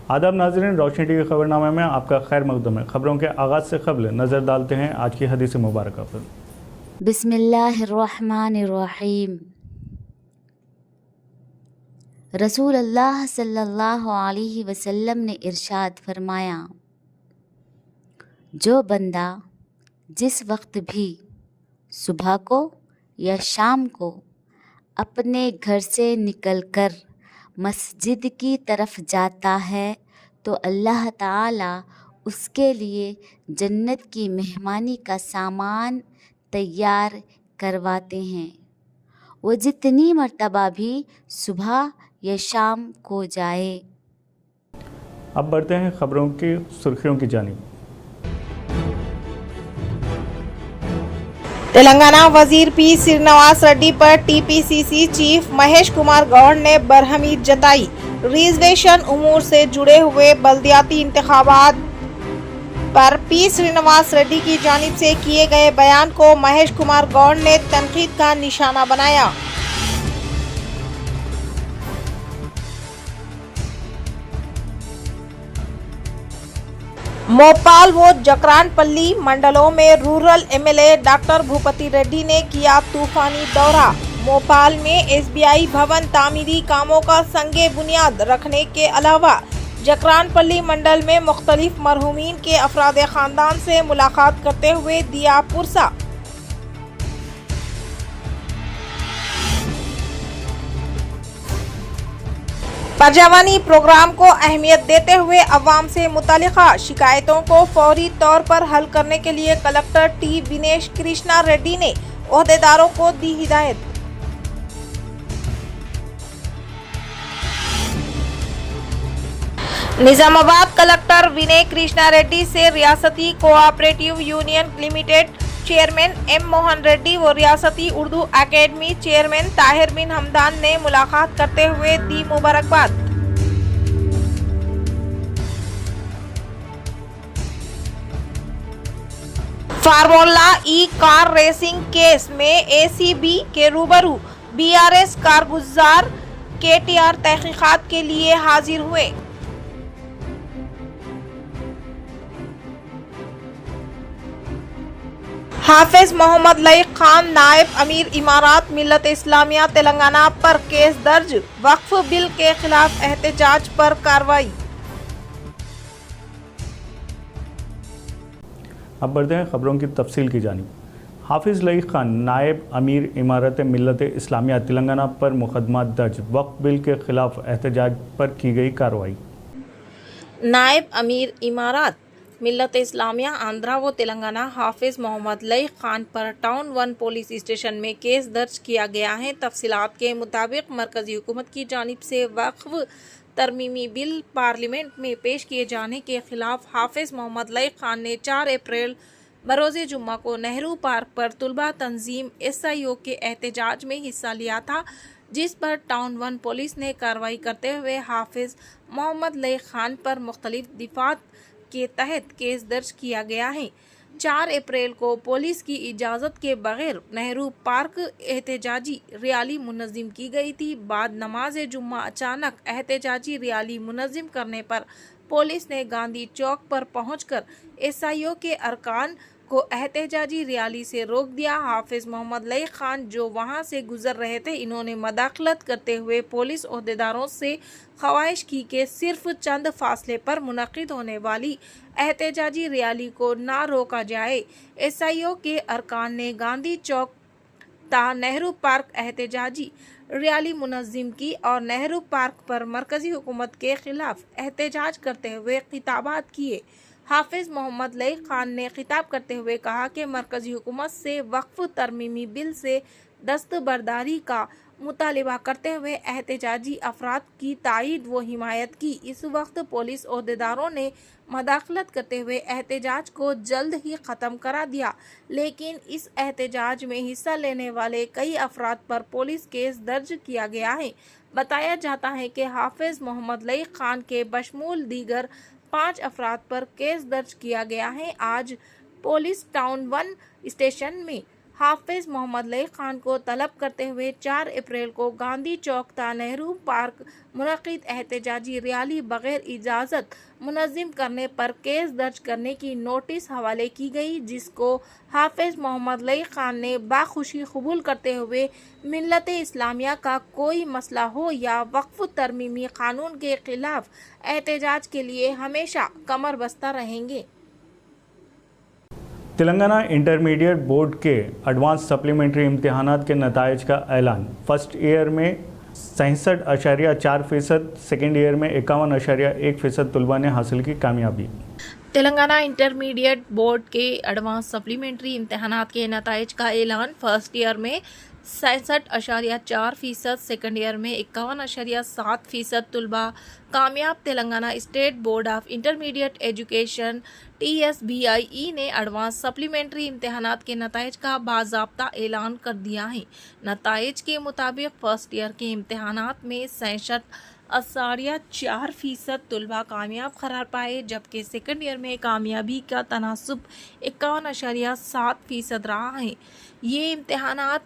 आदाब नाज़रीन, रोशनी टीवी खबरनामे में आपका खैर मकदम है। खबरों के आगाज़ से कबल नज़र डालते हैं आज की हदीस मुबारक पर। बिस्मिल्लाहिर्रहमानिर्रहीम। रसूल अल्लाह सल्लल्लाहु अलैहि वसल्लम ने इरशाद फरमाया, जो बंदा जिस वक्त भी सुबह को या शाम को अपने घर से निकलकर मस्जिद की तरफ जाता है तो अल्लाह ताला उसके लिए जन्नत की मेहमानी का सामान तैयार करवाते हैं। वो जितनी मर्तबा भी सुबह या शाम को जाए। अब बढ़ते हैं खबरों की सुर्खियों की जानिब। तेलंगाना वजीर पी श्रीनिवास रेड्डी पर टीपीसीसी चीफ महेश कुमार गौड़ ने बरहमी जताई। रिजर्वेशन उमूर से जुड़े हुए बल्दियाती इंतखाबात पर पी श्रीनिवास रेड्डी की जानिब से किए गए बयान को महेश कुमार गौड़ ने तनकीद का निशाना बनाया। मोपाल व जकरानपल्ली मंडलों में rural MLA doctor Bhupathi Reddy ने किया तूफानी दौरा। मोपाल में एसबीआई भवन तामीरी कामों का संगे बुनियाद रखने के अलावा जकरानपल्ली मंडल में मुख्तलिफ मरहूमीन के अफराद खानदान से मुलाकात करते हुए दिया पुरसा। परजवानी प्रोग्राम को अहमियत देते हुए अवाम से मुतालिका शिकायतों को फौरी तौर पर हल करने के लिए कलेक्टर टी विनेश कृष्णा रेड्डी ने ओहदेदारों को दी हिदायत। निजामाबाद कलेक्टर विनय कृष्णा रेड्डी से रियासती cooperative union limited chairman M Mohan Reddy व रियासती उर्दू एकेडमी चेयरमैन ताहिर बिन हमदान ने मुलाकात करते हुए दी मुबारकबाद। Formula E car racing case में एसीबी के रूबरू बीआरएस कारगुजार केटीआर तहकीकात के लिए हाजिर हुए। हाफिज मोहम्मद लईक खान नायब अमीर इमारात मिल्लत इस्लामिया तेलंगाना पर केस दर्ज। वक्फ बिल के खिलाफ एहतजाज पर कार्रवाई। अब बढ़ते हैं खबरों की तफसील की जानिब। हाफिज लईक खान नायब अमीर इमारत मिल्लत इस्लामिया तेलंगाना पर मुकदमा दर्ज। वक्फ बिल के खिलाफ एहतजाज पर की गई कार्रवाई। नायब अमीर इमारत मिल्लत इस्लामिया आंध्रा व तेलंगाना हाफिज मोहम्मद लईक खान पर टाउन 1 पुलिस स्टेशन में केस दर्ज किया गया है। तफसीलात के मुताबिक मरकजी हुकूमत की जानिब से वक्फ तरमीमी बिल पार्लियामेंट में पेश किए जाने के खिलाफ हाफिज मोहम्मद लईक खान ने 4 अप्रैल बरोज़े जुम्मा को नेहरू पार्क पर तुलबा तंजीम एसआईओ के एहतजाज में हिस्सा लिया था, जिस पर टाउन 1 पुलिस ने कार्रवाई करते हुए हाफिज मोहम्मद लईक खान पर मुख्तलिफ दिफात के तहत केस दर्ज किया गया है। 4 अप्रैल को पुलिस की इजाज़त के बगैर नेहरू पार्क एहतजाजी रैली मुनज़्ज़म की गई थी। बाद नमाज जुम्मा अचानक एहतजाजी रैली मुनज़्ज़म करने पर पुलिस ने गांधी चौक पर पहुंचकर एसआईओ के अरकान को एहतजाजी रैली से रोक दिया। हाफिज मोहम्मद लईक खान जो वहां से गुजर रहे थे, इन्होंने मदाखलत करते हुए पुलिस ओहदेदारों से ख्वाहिश की कि सिर्फ चंद फासले पर मुनक़िद होने वाली एहतजाजी रैली को ना रोका जाए। एसआईओ के अरकान ने गांधी चौक ता नेहरू पार्क एहतजाजी रैली मुनज़्ज़म की और नेहरू पार्क पर मरकज़ी हुकूमत के खिलाफ एहतजाज करते हुए खिताबात किए। हाफिज मोहम्मद लईक खान ने खिताब करते हुए कहा कि मरकज़ी हुकूमत से वक्फ तरमीमी बिल से दस्तबरदारी का मुतालिबा करते हुए एहतजाजी अफराद की तायीद व हिमायत की। इस वक्त पुलिस ओहदेदारों ने मदाखलत करते हुए एहतजाज को जल्द ही ख़त्म करा दिया, लेकिन इस एहतजाज में हिस्सा लेने वाले कई अफराद पर पुलिस केस दर्ज किया गया है। बताया जाता है कि हाफिज मोहम्मद लईक खान के बशमूल दीगर 5 अफराद पर केस दर्ज किया गया है। आज पुलिस टाउन 1 स्टेशन में حافظ محمد لئی خان کو طلب کرتے ہوئے 4 اپریل کو گاندھی چوک تا نہرو پارک منعقد احتجاجی ریلی بغیر اجازت منظم کرنے پر کیس درج کرنے کی نوٹس حوالے کی گئی، جس کو حافظ محمد لئی خان نے باخوشی قبول کرتے ہوئے ملت اسلامیہ کا کوئی مسئلہ ہو یا وقف ترمیمی قانون کے خلاف احتجاج کے لیے ہمیشہ کمر بستہ رہیں گے۔ تلنگانہ انٹرمیڈیٹ بورڈ کے ایڈوانس سپلیمنٹری امتحانات کے نتائج کا اعلان۔ فرسٹ ایئر میں 66.4%، سیکنڈ ایئر میں 51.1% طلباء نے حاصل کی کامیابی۔ تلنگانہ انٹرمیڈیٹ بورڈ کے ایڈوانس سپلیمنٹری امتحانات کے نتائج کا اعلان۔ فرسٹ ایئر میں 66.4%، سیکنڈ ایئر میں 51.7% طلباء کامیاب۔ Telangana state board of intermediate education TSBIE نے ایڈوانس سپلیمنٹری امتحانات کے نتائج کا باضابطہ اعلان کر دیا ہے۔ نتائج کے مطابق فرسٹ ایئر کے امتحانات میں 66.4% طلباء کامیاب قرار پائے، جبکہ سیکنڈ ایئر میں کامیابی کا تناسب 51.7% رہا ہے۔ یہ امتحانات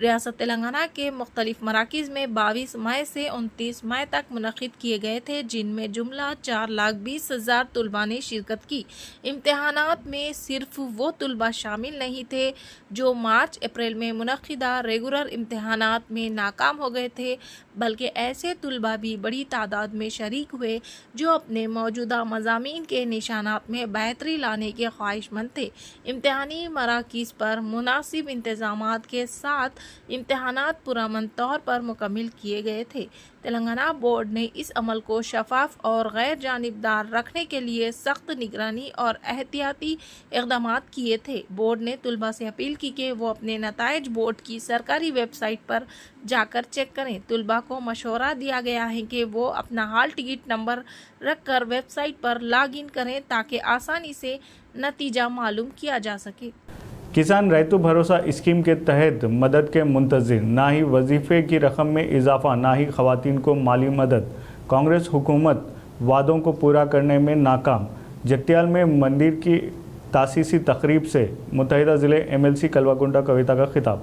ریاست تلنگانہ کے مختلف مراکز میں 22 مئی سے 29 مئی تک منعقد کیے گئے تھے، جن میں جملہ 4,20,000 طلباء نے شرکت کی۔ امتحانات میں صرف وہ طلباء شامل نہیں تھے جو مارچ اپریل میں منعقدہ ریگولر امتحانات میں ناکام ہو گئے تھے، بلکہ ایسے طلباء بھی بڑی تعداد میں شریک ہوئے جو اپنے موجودہ مضامین کے نشانات میں بہتری لانے کے خواہش مند تھے۔ امتحانی مراکز پر مناسب انتظامات کے ساتھ امتحانات پرامن طور پر مکمل کیے گئے تھے۔ تلنگانہ بورڈ نے اس عمل کو شفاف اور غیر جانبدار رکھنے کے لیے سخت نگرانی اور احتیاطی اقدامات کیے تھے۔ بورڈ نے طلباء سے اپیل کی کہ وہ اپنے نتائج بورڈ کی سرکاری ویب سائٹ پر جا کر چیک کریں۔ طلباء کو مشورہ دیا گیا ہے کہ وہ اپنا ہال ٹکٹ نمبر رکھ کر ویب سائٹ پر لاگ ان کریں تاکہ آسانی سے نتیجہ معلوم کیا جا سکے۔ کسان ریتو بھروسہ اسکیم کے تحت مدد کے منتظر، نہ ہی وظیفے کی رقم میں اضافہ، نہ ہی خواتین کو مالی مدد۔ کانگریس حکومت وعدوں کو پورا کرنے میں ناکام۔ جگتیال میں مندر کی تاسیسی تقریب سے متحدہ ضلع MLC کلوا کنٹا کویتا کا خطاب۔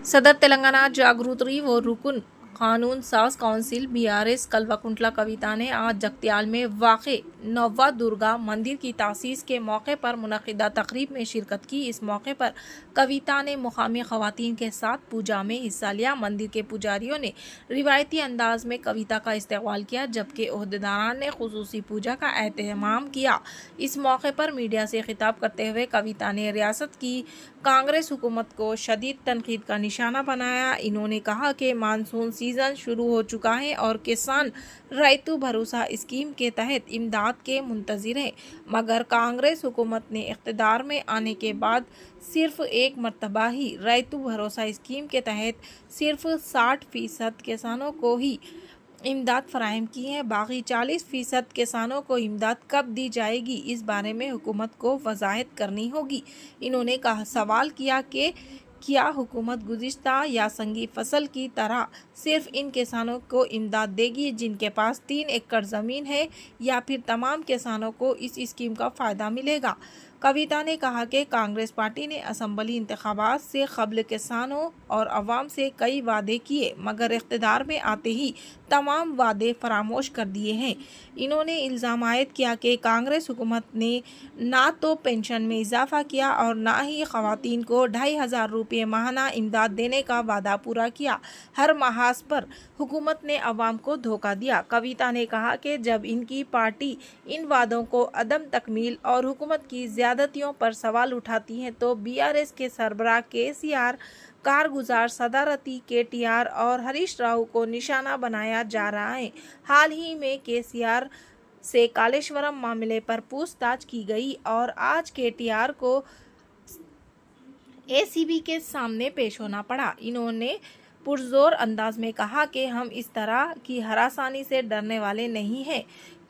صدر تلنگانہ جاگرتی و رکن قانون ساز کونسل BRS کلوا کنٹلا کویتا نے آج جگتیال میں واقع نوا درگا مندر کی تاسیس کے موقع پر منعقدہ تقریب میں شرکت کی۔ اس موقع پر کویتا نے مقامی خواتین کے ساتھ پوجا میں حصہ لیا۔ مندر کے پجاریوں نے روایتی انداز میں کویتا کا استقبال کیا، جبکہ عہدیداران نے خصوصی پوجا کا اہتمام کیا۔ اس موقع پر میڈیا سے خطاب کرتے ہوئے کویتا نے ریاست کی کانگریس حکومت کو شدید تنقید کا نشانہ بنایا۔ انہوں نے کہا کہ مانسون سیزن شروع ہو چکا ہے اور کسان ریتو بھروسہ اسکیم کے تحت امداد کے منتظر ہیں، مگر کانگریس حکومت نے اقتدار میں آنے کے بعد صرف ایک مرتبہ ہی ریتو بھروسہ اسکیم کے تحت صرف 60% کسانوں کو ہی امداد فراہم کی ہے۔ باقی 40% کسانوں کو امداد کب دی جائے گی، اس بارے میں حکومت کو وضاحت کرنی ہوگی۔ انہوں نے سوال کیا کہ کیا حکومت گزشتہ یاسنگی فصل کی طرح صرف ان کسانوں کو امداد دے گی جن کے پاس 3 ایکڑ زمین ہے، یا پھر تمام کسانوں کو اس اسکیم کا فائدہ ملے گا؟ کویتا نے کہا کہ کانگریس پارٹی نے اسمبلی انتخابات سے قبل کسانوں اور عوام سے کئی وعدے کیے، مگر اقتدار میں آتے ہی تمام وعدے فراموش کر دیے ہیں۔ انہوں نے الزام عائد کیا کہ کانگریس حکومت نے نہ تو پنشن میں اضافہ کیا اور نہ ہی خواتین کو 2,500 روپے ماہانہ امداد دینے کا وعدہ پورا کیا۔ ہر محاذ پر حکومت نے عوام کو دھوکہ دیا۔ کویتا نے کہا کہ جب ان کی پارٹی ان وعدوں کو عدم تکمیل اور حکومت کی زیادتیوں پر سوال اٹھاتی ہے تو BRS کے سربراہ KCR، کارگزار صدارتی KTR اور ہریش راؤ کو نشانہ بنایا جا رہا ہے۔ حال ہی میں KCR سے کالیشورم معاملے پر پوچھ تاچھ کی گئی اور آج KTR کو ACB کے سامنے پیش ہونا پڑا۔ انہوں نے پرزور انداز میں کہا کہ ہم اس طرح کی ہراسانی سے ڈرنے والے نہیں ہیں۔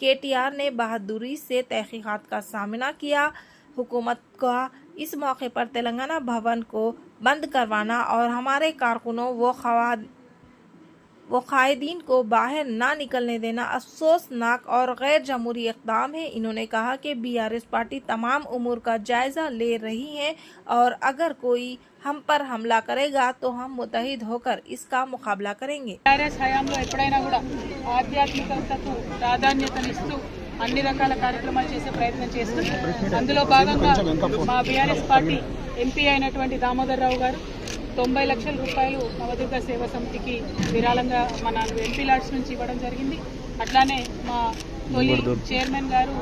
KTR نے بہادری سے تحقیقات کا سامنا کیا۔ حکومت کا اس موقع پر تلنگانہ بھون کو بند کروانا اور ہمارے کارکنوں و वो कायदीन को बाहर ना निकलने देना अफसोसनाक और गैर जमहूरी इक़दाम है। इन्होंने कहा कि बीआरएस पार्टी तमाम उमूर का जायज़ा ले रही है और अगर कोई हम पर हमला करेगा तो हम मुत्तहिद होकर इसका मुकाबला करेंगे। టీఆర్ఎస్ హయాంలో ఎప్పుడైనా కూడా ఆధ్యాత్మికతకు ప్రాధాన్యతనిస్తూ అన్ని రకాల కార్యక్రమాలు చేసే ప్రయత్నం చేస్తుంది. అందులో భాగంగా మా బీఆర్ఎస్ పార్టీ ఎంపీ అయినటువంటి దామోదర్ రావు గారు 90 లక్షల రూపాయలు నవదుర్గ సేవా సమితికి విరాళంగా మన ఎంపీ లాడ్స్ నుంచి ఇవ్వడం జరిగింది. అట్లానే మా తొలి చైర్మన్ గారు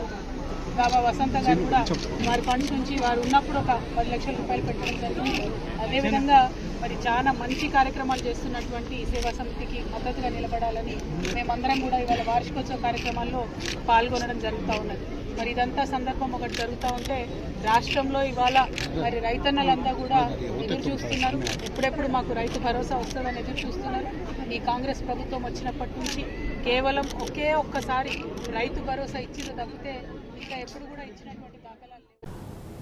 బాబా వసంత గారు కూడా వారి ఫండ్స్ నుంచి వారు ఉన్నప్పుడు ఒక 10 లక్షల రూపాయలు పెట్టడం జరిగింది. అదేవిధంగా మరి చాలా మంచి కార్యక్రమాలు చేస్తున్నటువంటి సేవా సమితికి మద్దతుగా నిలబడాలని మేమందరం కూడా ఇవాళ వార్షికోత్సవ కార్యక్రమాల్లో పాల్గొనడం జరుగుతూ ఉన్నది. మరి ఇదంతా సందర్భం ఒకటి జరుగుతూ ఉంటే రాష్ట్రంలో ఇవాళ మరి రైతన్నలంతా కూడా ఎదురు చూస్తున్నారు. ఎప్పుడెప్పుడు మాకు రైతు భరోసా వస్తుందని ఎదురు చూస్తున్నారు. ఈ కాంగ్రెస్ ప్రభుత్వం వచ్చినప్పటి నుంచి కేవలం ఒక్కసారి రైతు భరోసా ఇచ్చింది తప్పితే ఇంకా ఎప్పుడు కూడా ఇచ్చినటువంటి దాఖలాలు లేవు.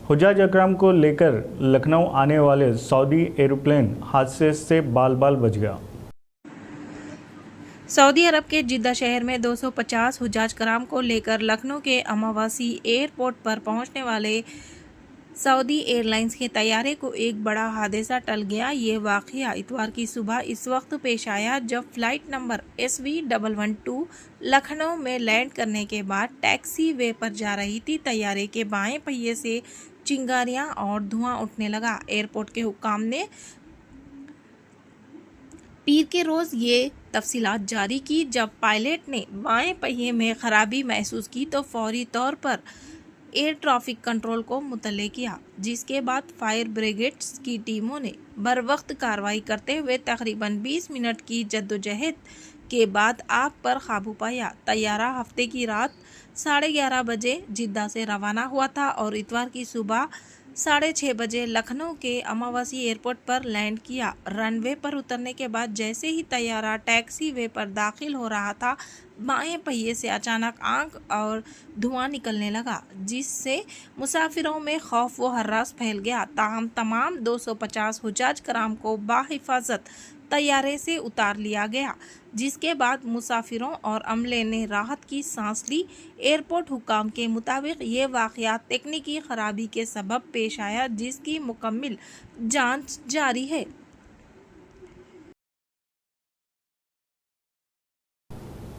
हुज्जाज अकरम को लेकर लखनऊ आने वाले सऊदी एरोप्लेन हादसे से बाल बाल बच गया। सऊदी अरब के जिद्दा शहर में 250 हुज्जाज कराम को लेकर लखनऊ के अमावासी एयरपोर्ट पर पहुंचने वाले सऊदी एयरलाइंस के तैयारे को एक बड़ा हादसा टल गया। ये वाक़या इतवार की सुबह इस वक्त पेश आया जब फ्लाइट नंबर SV112 लखनऊ में लैंड करने के बाद टैक्सी वे पर जा रही थी। तैयारे के बाएं पहिए से चिंगारियां और धुआं उठने लगा। एयरपोर्ट के हुक्काम ने पीर के रोज़ ये तफसीलात जारी की। जब पायलट ने बाएं पहिए में खराबी महसूस की तो फौरी तौर पर एयर ट्रैफिक कंट्रोल को मुतल्ले किया, जिसके बाद फायर ब्रिगेड्स की टीमों ने बर वक्त कार्रवाई करते हुए तकरीबन 20 मिनट की जद्दोजहद के बाद आग पर काबू पाया। तैयारा हफ्ते की रात 11:30 बजे जिद्दा से रवाना हुआ था और इतवार की सुबह 6:30 बजे लखनऊ के अमावासी एयरपोर्ट पर लैंड किया। रनवे पर उतरने के बाद जैसे ही तैयारा टैक्सी वे पर दाखिल हो रहा था, बाएं पहिए से अचानक आग और धुआं निकलने लगा, जिससे मुसाफिरों में खौफ व हर्रास फैल गया। ताहम तमाम 250 हुज्जाज कराम को बाहिफाजत तैयारे से उतार लिया गया, जिसके बाद मुसाफिरों और अमले ने राहत की सांस ली। एयरपोर्ट हुक्काम के मुताबिक ये वाक़या तकनीकी खराबी के सबब पेश आया, जिसकी मुकम्मल जांच जारी है।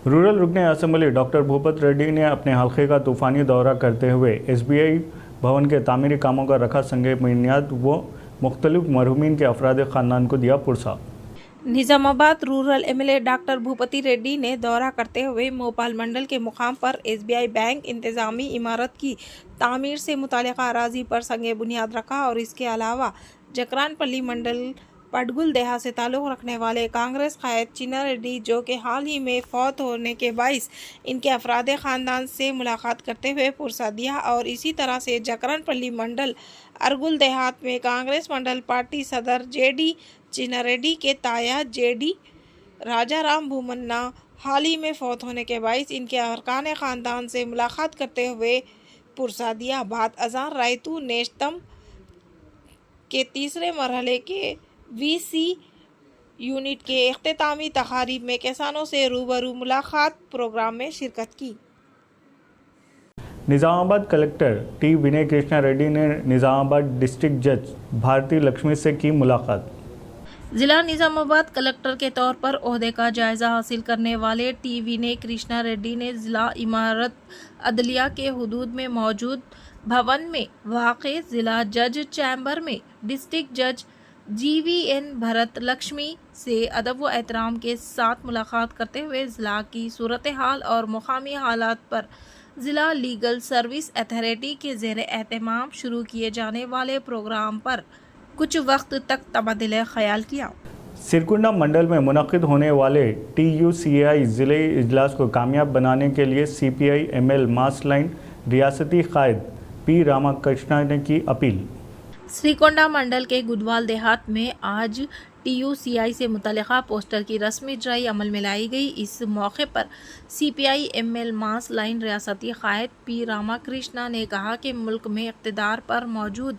रूरल रुकने असम्बली डॉक्टर भूपत रेड्डी ने अपने हल्के का तूफ़ानी दौरा करते हुए SBI भवन के तामीरी कामों का रखा संगे बुनियाद व मुख्तलिफ मरहूमीन के अफराद ख़ानदान को दिया पुरसा। Nizamabad rural MLA doctor Bhupathi Reddy ने दौरा करते हुए मोपाल मंडल के मुकाम पर SBI बैंक इंतज़ामी इमारत की तामीर से मुतालिका अराज़ी पर संगे बुनियाद रखा और इसके अलावा जकरानपल्ली मंडल पटगुल देहा से ताल्लुक़ रखने वाले कांग्रेस कायद चिन्ना रेड्डी, जो कि हाल ही में फौत होने के बाइस इनके अफराद ख़ानदान से मुलाकात करते हुए पुरसा दिया। और इसी तरह से जकरानपल्ली मंडल अरगुल देहात में कांग्रेस मंडल पार्टी सदर JD चिन्ना रेड्डी के ताया JD राजाराम भूमन्ना हाल ही में फौत होने के बाइस इनके अरकान ख़ानदान से मुलाकात करते हुए पुरसा दिया। बाद अज़ान रायतू नेश्तम के तीसरे मरहले के VC यूनिट के इख्तितामी तकारीब में किसानों से रूबरू मुलाकात प्रोग्राम में शिरकत की। निज़ामाबाद कलेक्टर T विनय कृष्णा रेड्डी ने निज़ामाबाद डिस्ट्रिक्ट जज भारती लक्ष्मी से की मुलाकात। जिला निज़ामाबाद कलेक्टर के तौर पर ओहदे का जायज़ा हासिल करने वाले T विनय कृष्णा रेड्डी ने ज़िला इमारत अदलिया के हुदूद में मौजूद भवन में वाक़े ज़िला जज चैम्बर में डिस्ट्रिक्ट जज GVN भरत लक्ष्मी से अदब व एहतराम के साथ मुलाकात करते हुए ज़िला की सूरत हाल और मुकामी हालात पर ज़िला लीगल सर्विस अथॉरिटी के ज़ेर एहतमाम शुरू किए जाने वाले प्रोग्राम पर कुछ वक्त तक तबादला ख्याल किया। सिरकुंडा मंडल में मुनक़िद होने वाले TUCI ज़िले इजलास को कामयाब बनाने के लिए CPI ML मास लाइन रियासती कायद P रामाकृष्णा ने की अपील। श्रीकोंडा मंडल के गुदवाल देहात में आज TUCI से मुतल्लिक़ा पोस्टर की रस्मी इजराई अमल में लाई गई। इस मौके पर CPI ML मास लाइन रियासती कायद P रामाकृष्णा ने कहा कि मुल्क में इक़्तिदार पर मौजूद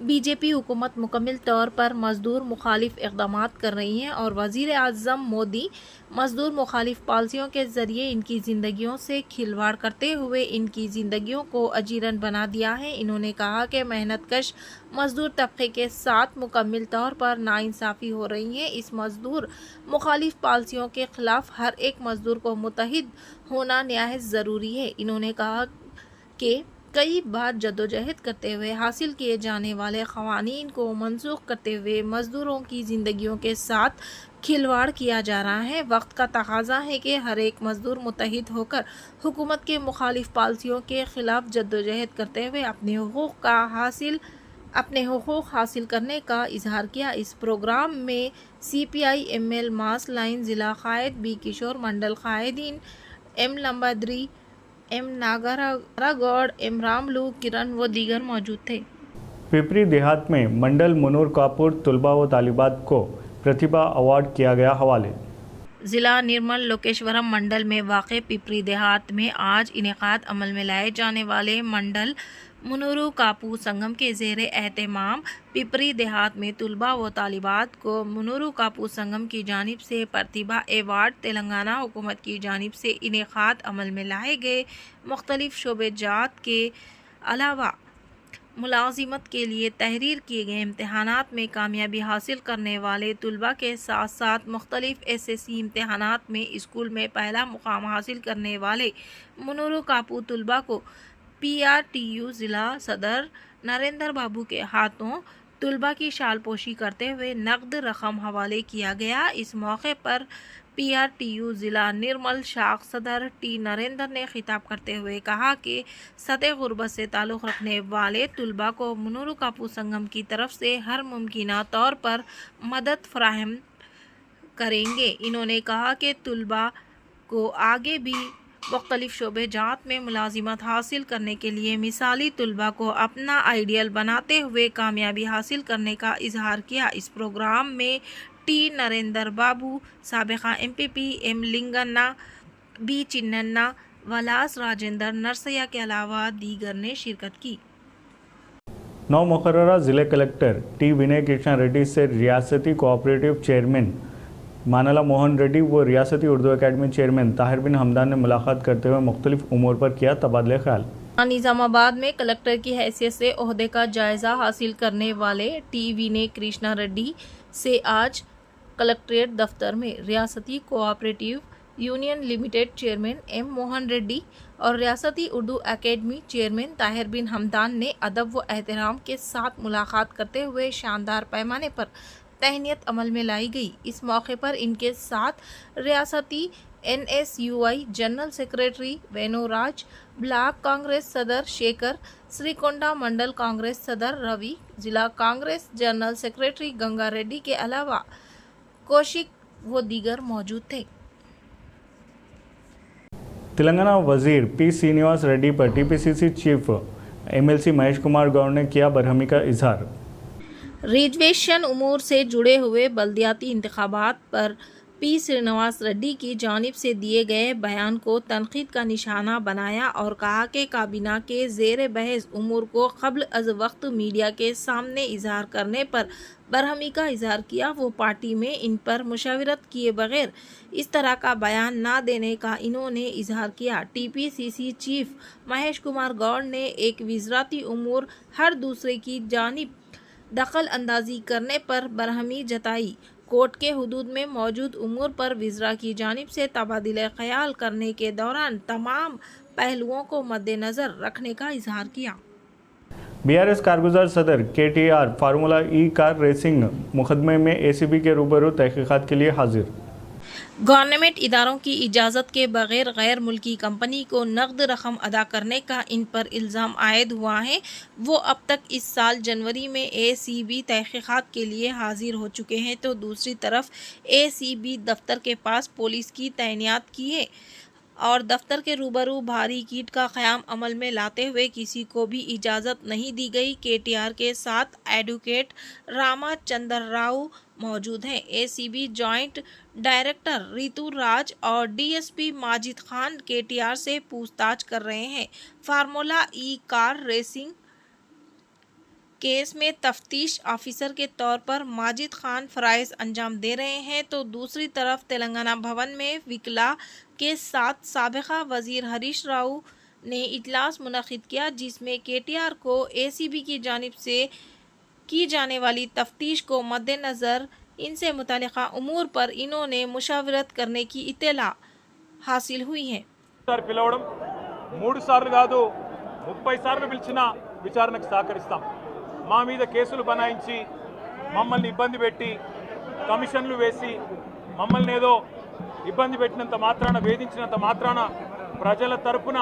बी जे पी हुकूमत मुकम्मल तौर पर मजदूर मुखालिफ इक़दामात कर रही है और वज़ीर आज़म मोदी मजदूर मुखालिफ पॉलिसियों के ज़रिए इनकी ज़िंदगियों से खिलवाड़ करते हुए इनकी ज़िंदगियों को अजीरन बना दिया है। इन्होंने कहा कि मेहनत कश मजदूर तबके के साथ मुकम्मल तौर पर नाइंसाफ़ी हो रही है। इस मजदूर मुखालिफ पॉलिसियों के ख़िलाफ़ हर एक मजदूर को मुत्तहिद होना निहायत ज़रूरी है। इन्होंने कहा कि कई बार जद्दोजहद करते हुए हासिल किए जाने वाले क़वानीन को मनसूख करते हुए मज़दूरों की ज़िंदगियों के साथ खिलवाड़ किया जा रहा है। वक्त का तकाज़ा है कि हर एक मज़दूर मुत्तहिद होकर हुकूमत के मुखालिफ पॉलिसियों के ख़िलाफ़ जद्दोजहद करते हुए अपने हुकूक हासिल करने का इजहार किया। इस प्रोग्राम में CPI-ML मास लाइन ज़िला क़ायद बी किशोर, मंडल क़ायदीन M लंबाद्री, M नागरागौड़, M रामलू, किरण व दीगर मौजूद थे। पिपरी देहात में मंडल मुनूर कापुर तलबा व तालिबात को प्रतिभा अवार्ड किया गया हवाले। ज़िला निर्मल लोकेश्वरम मंडल में वाक़ पिपरी देहात में आज इनेकाद अमल में लाए जाने वाले मंडल मुनूरू कापू संगम के ज़ेरे एहतमाम पिपरी देहात में तलबा व तालिबात को मुनूरू कापू संगम की जानिब से प्रतिभा अवार्ड तेलंगाना हुकूमत की जानिब से इनेकाद अमल में लाए गए मुख्तलिफ शोबेजात के अलावा मुलाजिमत के लिए तहरीर किए गए इम्तहानात में कामयाबी हासिल करने वाले तलबा के साथ साथ मुख्तलिफ SSC इम्तहानात में स्कूल में पहला मुकाम हासिल करने वाले मुनूरू कापू तलबा को PRTU ज़िला सदर नरेंद्र बाबू के हाथों तलबा की शालपोशी करते हुए नकद रकम हवाले किया गया। इस मौके पर PRTU ज़िला निर्मल शाख सदर T नरेंद्र ने खिताब करते हुए कहा कि सतह गुरबत से ताल्लुक़ रखने वाले तलबा को मुनूरू कापू संगम की तरफ से हर मुमकिना तौर पर मदद फराहम करेंगे। इन्होंने कहा कि तलबा को आगे भी मुख्तलिफ शोबेजात में मुलाजिमत हासिल करने के लिए मिसाली तलबा को अपना आइडियल बनाते हुए कामयाबी हासिल करने का इजहार किया। इस प्रोग्राम में T नरेंद्र बाबू, साबिका MPP M Linganna, B चिन्नन्ना, वलास Rajendra Narsaiah के अलावा दीगर ने शिरकत की। नौ मुकर्ररा ज़िले कलेक्टर T विनय कृष्णा रेड्डी से रियासती कोऑपरेटिव चेयरमैन मानला मोहन रेड्डी व रियासती उर्दू अकेडमी चेयरमैन ताहिर बिन हमदान ने मुलाकात करते हुए मुख्तलिफ उमूर पर किया तबादला ख्याल। निज़ामाबाद में कलेक्टर की हैसियत से ओहदे का जायज़ा हासिल करने वाले T विनय कृष्णा रेड्डी से आज कलेक्ट्रेट दफ्तर में रियासती cooperative union limited chairman M Mohan Reddy और रियासती उर्दू एकेडमी चेयरमैन ताहिर बिन हमदान ने अदब व एहतराम के साथ मुलाकात करते हुए शानदार पैमाने पर तहनीत अमल में लाई गई। इस मौके पर इनके साथ रियासती NSUI general secretary Venuraj, block Congress सदर शेखर, श्रीकोंडा मंडल कांग्रेस सदर रवि, जिला कांग्रेस जनरल सेक्रेटरी गंगा रेड्डी के अलावा कौशिक व दीगर मौजूद थे। तेलंगाना वजीर P श्रीनिवास रेड्डी पर TPCC chief MLC Mahesh Kumar Goud ने किया बरहमी का इजहार। रिजर्वेशन उमूर से जुड़े हुए बल्दियाती इंतखाबात पर P श्रीनिवास रेड्डी की जानिब से दिए गए बयान को तनकीद का निशाना बनाया और कहा कि काबीना के ज़ेर बहस उमूर को क़ब्ल अज़ वक्त मीडिया के सामने इजहार करने पर बरहमी का इजहार किया। वो पार्टी में इन पर मुशावरत किए बगैर इस तरह का बयान ना देने का इन्होंने इजहार किया। TPCC चीफ महेश कुमार गौड़ ने एक वज़ारती उमूर हर दूसरे की जानिब दखल अंदाजी करने पर बरहमी जताई। कोर्ट के हुदूद में मौजूद उमूर पर वज़रा की जानिब से तबादिले ख्याल करने के दौरान तमाम पहलुओं को मद्देनज़र रखने का इजहार किया। BRS कारगुजार सदर KTR formula E car racing मुकदमे में ACB के रूबरू तहकीकात के लिए हाजिर। गवर्नमेंट इदारों की इजाज़त के बगैर गैर मुल्की कंपनी को नकद रकम अदा करने का इन पर इल्ज़ाम आयद हुआ है। वो अब तक इस साल जनवरी में ACB तहकीकात के लिए हाजिर हो चुके हैं, तो दूसरी तरफ ACB दफ्तर के पास पुलिस की तैनात की है और दफ्तर के रूबरू भारी कीट का क़याम अमल में लाते हुए किसी को भी इजाज़त नहीं दी गई। KTR के साथ एडवोकेट रामाचंद्र राव मौजूद हैं। ACB जॉइंट डायरेक्टर रितु राज और DSP माजिद खान KTR से पूछताछ कर रहे हैं। Formula E car racing case में तफ्तीश ऑफिसर के तौर पर माजिद खान फराइज अंजाम दे रहे हैं, तो दूसरी तरफ तेलंगाना भवन में विकला के साथ साबिका वजीर हरीश राव ने इजलास मुनक्किद किया, जिसमें केटीआर को एसीबी की जानिब से की जाने वाली तफ्तीश को मद्देनज़र इनसे मुतालिका उमूर पर इन्होंने मुशावरत करने की इत्तला हासिल हुई है। పిలవడం 3 సార్లు కాదు 30 సార్లు పిలిచినా విచారణకు సహకరిస్తాం. మా మీద కేసులు బనాయించి మమ్మల్ని ఇబ్బంది పెట్టి కమిషన్లు వేసి మమ్మల్ని ఏదో ఇబ్బంది పెట్టినంత మాత్రాన వేధించినంత మాత్రాన ప్రజల తరపున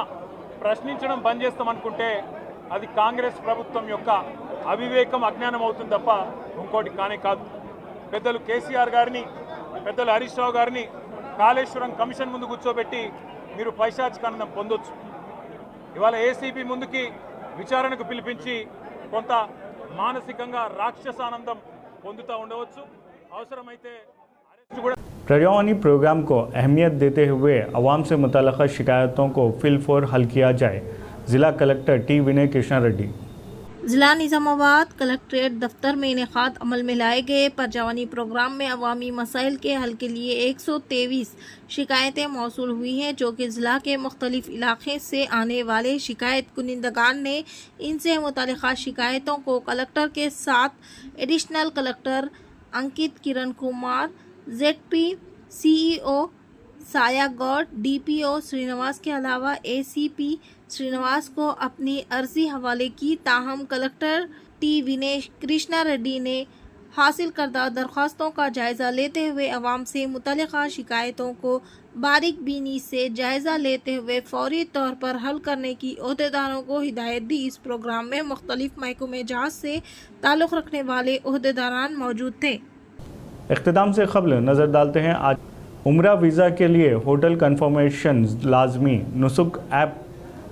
ప్రశ్నించడం బంద్ చేస్తామనుకుంటే అది కాంగ్రెస్ ప్రభుత్వం యొక్క అవివేకం అజ్ఞానం అవుతుంది తప్ప ఇంకోటి కానే కాదు. పెద్దలు కేసీఆర్ గారిని పెద్దలు హరీష్ రావు గారిని కాళేశ్వరం కమిషన్ ముందు కూర్చోబెట్టి మీరు పైశాచికానందం పొందొచ్చు. ఇవాళ ఏసీబీ ముందుకి విచారణకు పిలిపించి కొంత మానసికంగా రాక్షసానందం పొందుతూ ఉండవచ్చు. అవసరమైతే అరెస్ట్ కూడా. रजवानी प्रोग्राम को अहमियत देते हुए अवाम से मुतल्लक़ा शिकायतों को फिलफौर हल किया जाए, ज़िला कलेक्टर टी विनय कृष्णा रेड्डी। जिला निज़ामाबाद कलेक्ट्रेट दफ्तर में इनेकाद अमल में लाए गए परजवानी प्रोग्राम में अवामी मसाइल के हल के लिए 123 शिकायतें मौसूल हुई हैं, जो कि ज़िला के मुख्तलिफ इलाक़े से आने वाले शिकायत कुनिंदगान ने इनसे मुतालिका शिकायतों को कलेक्टर के साथ एडिशनल कलेक्टर अंकित किरण कुमार, ZP CEO साया गौड़, DPO श्रीनिवास के अलावा ACP श्रीनिवास को अपनी अर्जी हवाले की, ताहम कलेक्टर टी विनय कृष्णा रेड्डी ने हासिल करदा दरख्वास्तों का जायज़ा लेते हुए अवाम से मुतल्लिका शिकायतों को बारीक बीनी से जायज़ा लेते हुए फौरी तौर पर हल करने की ओहदेदारों को हिदायत दी। इस प्रोग्राम में मुख्तलिफ महकमे जहाज से ताल्लुक़ रखने वाले ओहदेदारान मौजूद थे। इख्तिताम से क़ब्ल नज़र डालते हैं आज उम्रा वीज़ा के लिए होटल कन्फर्मेशन लाजमी, नुसुक ऐप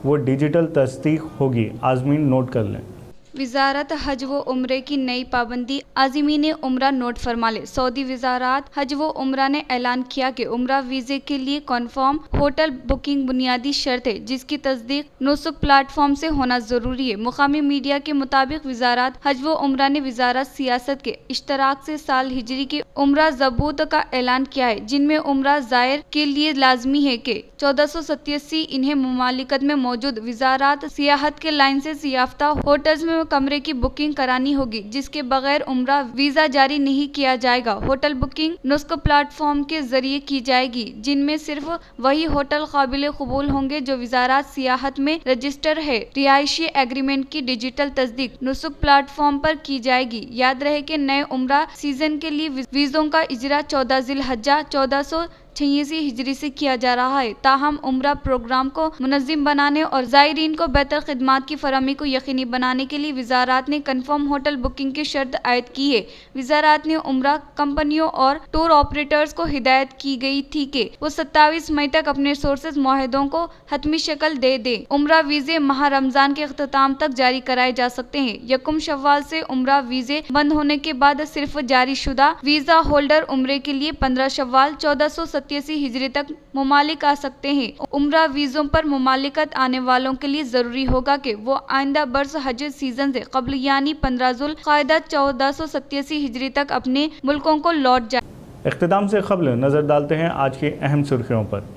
वो डिजिटल तस्दीक होगी, आज़मीन नोट कर लें। वजारत हज व उम्रे की नई पाबंदी, आज़मीन उम्रा नोट फरमा ले। सऊदी वजारत हज व उम्रा ने ऐलान किया कि उम्रा वीज़े के लिए कन्फर्म होटल बुकिंग बुनियादी शर्त है, जिसकी तस्दीक नुसुक प्लेटफॉर्म से होना ज़रूरी है। मुकामी मीडिया के मुताबिक वजारत हज व उम्रा ने वजारत सियासत के इश्तराक से साल हिजरी की उम्रा ज़बूत का ऐलान किया है, जिनमें उम्रा ज़ायर के लिए लाजमी है कि 1487 इन्हें मुमालिकत में मौजूद वजारत सियाहत के लाइसेंस याफ्ता होटल्स में कमरे की बुकिंग करानी होगी, जिसके बगैर उम्रा वीज़ा जारी नहीं किया जाएगा। होटल बुकिंग नुस्ख प्लेटफॉर्म के जरिए की जाएगी, जिनमें सिर्फ वही होटल काबिल कबूल होंगे जो वजारत सियाहत में रजिस्टर है। रिहायशी एग्रीमेंट की डिजिटल तस्दीक नुस्ख प्लेटफॉर्म पर की जाएगी। याद रहे कि नए उम्रा सीजन के लिए वीज़ों का इजरा 14 ज़िलहज्जा 1486 हिजरी से किया जा रहा है। ताहम उम्रा प्रोग्राम को मुनज़्ज़म बनाने और ज़ायरीन को बेहतर खिदमात की फराहमी को यकीनी बनाने के लिए वजारत ने कन्फर्म होटल बुकिंग की शर्त आयद की है। वजारत ने उम्रा कंपनियों और टूर ऑपरेटर्स को हिदायत की गई थी कि वो 27 मई तक अपने सोर्सेज मुआहदों को हतमी शक्ल दे दें। उम्रा वीज़े माह रमज़ान के अख्ताम तक जारी कराए जा सकते हैं। 1 शव्वाल से उम्रा वीज़े बंद होने के बाद सिर्फ जारी शुदा वीज़ा होल्डर उम्रे के लिए 15 शव्वाल 1487 हिजरी तक मुमालिक आ सकते हैं। उम्रा वीज़ों पर मुमालिकत आने वालों के लिए ज़रूरी होगा कि वो आइंदा बरस हज सीजन से कबल यानी 15 ज़ुल्क़ाइदा 1487 हिजरी तक अपने मुल्कों को लौट जाए। इख्तिताम से क़ब्ल नज़र डालते हैं आज की अहम सुर्खियों पर।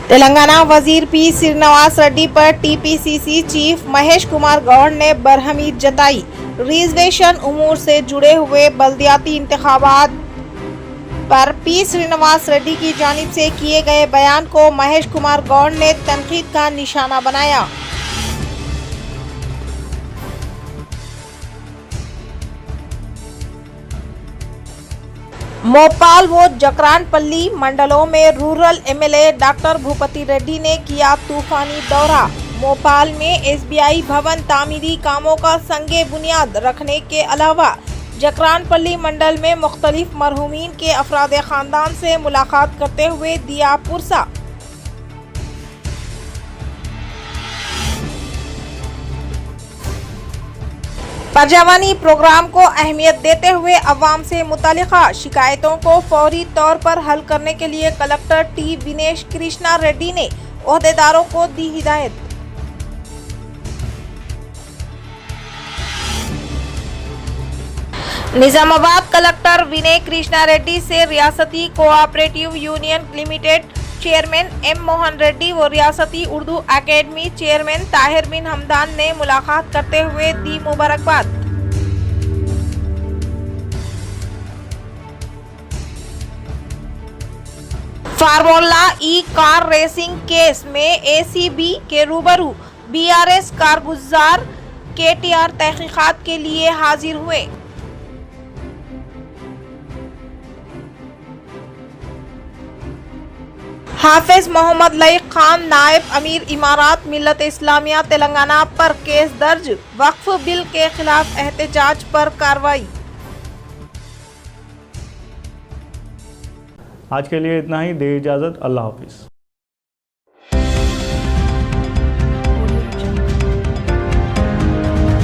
तेलंगाना वजीर पी श्रीनिवास रेड्डी पर TPCC चीफ महेश कुमार गौड़ ने बरहमी जताई। रिजर्वेशन उमूर से जुड़े हुए बल्दियाती इंतखाबात पर पी श्रीनिवास रेड्डी की जानिब से किए गए बयान को महेश कुमार गौड़ ने तनकीद का निशाना बनाया। मोपाल व जकरानपल्ली मंडलों में rural MLA doctor Bhupathi Reddy ने किया तूफानी दौरा। मोपाल में SBI भवन तामीरी कामों का संगे बुनियाद रखने के अलावा जकरानपल्ली मंडल में मुख्तलिफ मरहूमीन के अफराद ख़ानदान से मुलाकात करते हुए दिया पुरसा। परजवानी प्रोग्राम को अहमियत देते हुए अवाम से मुतालिका शिकायतों को फौरी तौर पर हल करने के लिए कलेक्टर टी विनय कृष्णा रेड्डी ने ओहदेदारों को दी हिदायत। निजामाबाद कलेक्टर विनय कृष्णा रेड्डी से रियासती cooperative union limited chairman M Mohan Reddy व रियासती उर्दू एकेडमी चेयरमैन ताहिर बिन हमदान ने मुलाकात करते हुए दी मुबारकबाद। Formula E car racing case में एसीबी के रूबरू बीआरएस कारगुजार केटीआर तहकीकात के लिए हाजिर हुए। हाफिज मोहम्मद लईक खान नायब अमीर इमारात मिल्लत इस्लामिया तेलंगाना पर केस दर्ज, वक्फ बिल के खिलाफ एहतजाज पर कार्रवाई। आज के लिए इतना ही, दे इजाज़त, अल्लाह हाफिज़।